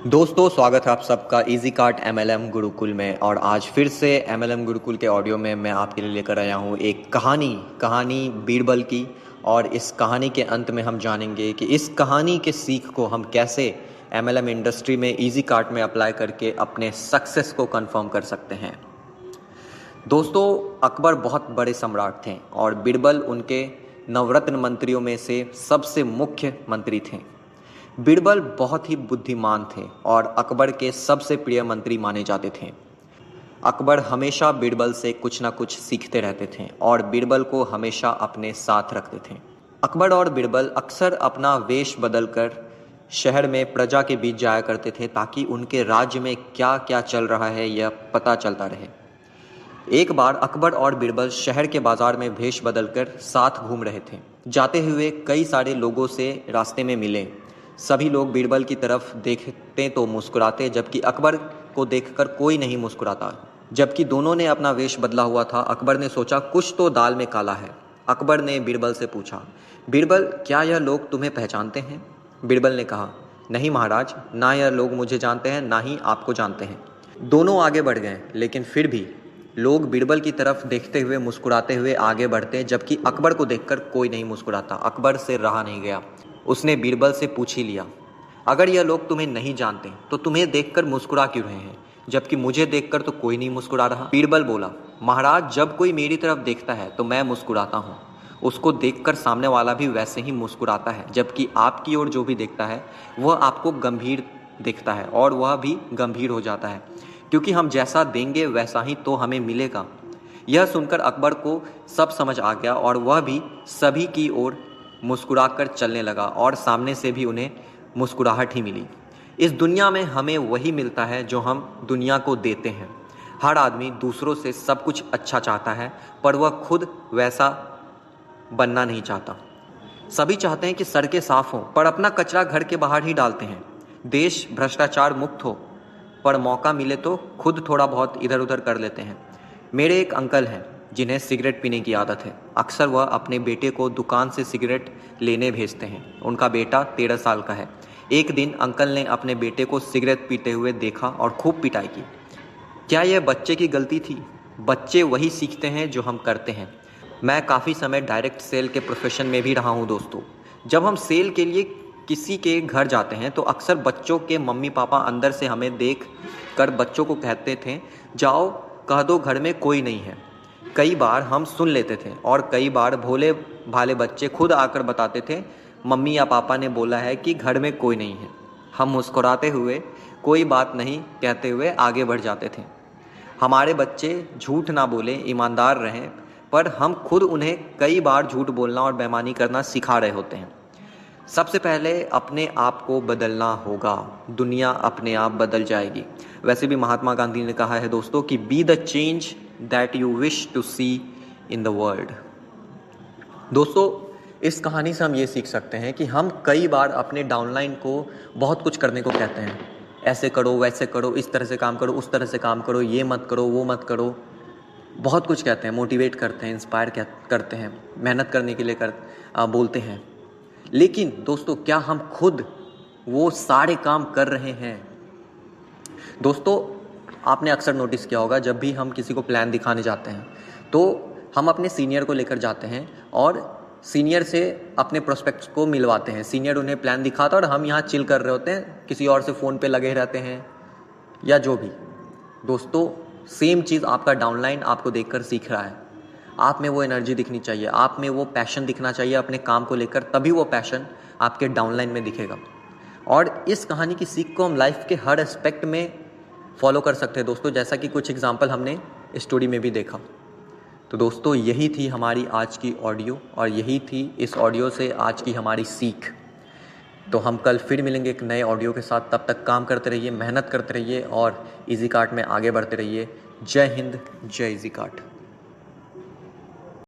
दोस्तों, स्वागत है आप सबका इजी कार्ट एमएलएम गुरुकुल में। और आज फिर से एमएलएम गुरुकुल के ऑडियो में मैं आपके लिए लेकर आया हूँ एक कहानी बीरबल की। और इस कहानी के अंत में हम जानेंगे कि इस कहानी के सीख को हम कैसे एमएलएम इंडस्ट्री में इजी कार्ट में अप्लाई करके अपने सक्सेस को कंफर्म कर सकते हैं। दोस्तों, अकबर बहुत बड़े सम्राट थे और बीरबल उनके नवरत्न मंत्रियों में से सबसे मुख्य मंत्री थे। बीरबल बहुत ही बुद्धिमान थे और अकबर के सबसे प्रिय मंत्री माने जाते थे। अकबर हमेशा बीरबल से कुछ ना कुछ सीखते रहते थे और बीरबल को हमेशा अपने साथ रखते थे। अकबर और बीरबल अक्सर अपना वेश बदलकर शहर में प्रजा के बीच जाया करते थे ताकि उनके राज्य में क्या क्या चल रहा है यह पता चलता रहे। एक बार अकबर और बीरबल शहर के बाजार में भेष बदलकर साथ घूम रहे थे। जाते हुए कई सारे लोगों से रास्ते में मिले। सभी लोग बीरबल की तरफ देखते तो मुस्कुराते, जबकि अकबर को देखकर कोई नहीं मुस्कुराता। जबकि दोनों ने अपना वेश बदला हुआ था। अकबर ने सोचा कुछ तो दाल में काला है। अकबर ने बीरबल से पूछा, बीरबल, क्या यह लोग तुम्हें पहचानते हैं? बीरबल ने कहा, नहीं महाराज, ना यह लोग मुझे जानते हैं ना ही आपको जानते हैं। दोनों आगे बढ़ गए, लेकिन फिर भी लोग बीरबल की तरफ देखते हुए मुस्कुराते हुए आगे बढ़ते, जबकि अकबर को देखकर कोई नहीं मुस्कुराता। अकबर से रहा नहीं गया, उसने बीरबल से पूछ ही लिया, अगर यह लोग तुम्हें नहीं जानते तो तुम्हें देखकर मुस्कुरा क्यों रहे हैं, जबकि मुझे देखकर तो कोई नहीं मुस्कुरा रहा? बीरबल बोला, महाराज, जब कोई मेरी तरफ देखता है तो मैं मुस्कुराता हूँ। उसको देखकर सामने वाला भी वैसे ही मुस्कुराता है, जबकि आपकी ओर जो भी देखता है वह आपको गंभीर दिखता है और वह भी गंभीर हो जाता है, क्योंकि हम जैसा देंगे वैसा ही तो हमें मिलेगा। यह सुनकर अकबर को सब समझ आ गया और वह भी सभी की ओर मुस्कुराकर चलने लगा और सामने से भी उन्हें मुस्कुराहट ही मिली। इस दुनिया में हमें वही मिलता है जो हम दुनिया को देते हैं। हर आदमी दूसरों से सब कुछ अच्छा चाहता है, पर वह खुद वैसा बनना नहीं चाहता। सभी चाहते हैं कि सड़कें साफ हों, पर अपना कचरा घर के बाहर ही डालते हैं। देश भ्रष्टाचार मुक्त हो, पर मौका मिले तो खुद थोड़ा बहुत इधर उधर कर लेते हैं। मेरे एक अंकल हैं जिन्हें सिगरेट पीने की आदत है। अक्सर वह अपने बेटे को दुकान से सिगरेट लेने भेजते हैं। उनका बेटा 13 साल का है। एक दिन अंकल ने अपने बेटे को सिगरेट पीते हुए देखा और खूब पिटाई की। क्या यह बच्चे की गलती थी? बच्चे वही सीखते हैं जो हम करते हैं। मैं काफ़ी समय डायरेक्ट सेल के प्रोफेशन में भी रहा हूँ दोस्तों। जब हम सेल के लिए किसी के घर जाते हैं तो अक्सर बच्चों के मम्मी पापा अंदर से हमें देख कर बच्चों को कहते थे, जाओ कह दो घर में कोई नहीं है। कई बार हम सुन लेते थे और कई बार भोले भाले बच्चे खुद आकर बताते थे, मम्मी या पापा ने बोला है कि घर में कोई नहीं है। हम मुस्कुराते हुए कोई बात नहीं कहते हुए आगे बढ़ जाते थे। हमारे बच्चे झूठ ना बोले, ईमानदार रहें, पर हम खुद उन्हें कई बार झूठ बोलना और बेईमानी करना सिखा रहे होते हैं। सबसे पहले अपने आप को बदलना होगा, दुनिया अपने आप बदल जाएगी। वैसे भी महात्मा गांधी ने कहा है दोस्तों कि be the change that you wish to see in the world. दोस्तों, इस कहानी से हम ये सीख सकते हैं कि हम कई बार अपने डाउनलाइन को बहुत कुछ करने को कहते हैं। ऐसे करो, वैसे करो, इस तरह से काम करो, उस तरह से काम करो, ये मत करो, वो मत करो। बहुत कुछ कहते हैं, मोटिवेट करते हैं, इंस्पायर करते हैं, मेहनत करने के लिए बोलते हैं। लेकिन दोस्तों, क्या हम खुद वो सारे काम कर रहे हैं? दोस्तों, आपने अक्सर नोटिस किया होगा, जब भी हम किसी को प्लान दिखाने जाते हैं तो हम अपने सीनियर को लेकर जाते हैं और सीनियर से अपने प्रोस्पेक्ट्स को मिलवाते हैं। सीनियर उन्हें प्लान दिखाता है और हम यहाँ चिल कर रहे होते हैं, किसी और से फ़ोन पे लगे रहते हैं या जो भी। दोस्तों, सेम चीज़ आपका डाउनलाइन आपको देखकर सीख रहा है। आप में वो एनर्जी दिखनी चाहिए, आप में वो पैशन दिखना चाहिए अपने काम को लेकर, तभी वो पैशन आपके डाउनलाइन में दिखेगा। और इस कहानी की सीख को हम लाइफ के हर एस्पेक्ट में फॉलो कर सकते हैं दोस्तों, जैसा कि कुछ एग्जाम्पल हमने स्टोरी में भी देखा। तो दोस्तों, यही थी हमारी आज की ऑडियो और यही थी इस ऑडियो से आज की हमारी सीख। तो हम कल फिर मिलेंगे एक नए ऑडियो के साथ। तब तक काम करते रहिए, मेहनत करते रहिए और इजी कार्ट में आगे बढ़ते रहिए। जय हिंद, जय इजी कार्ट।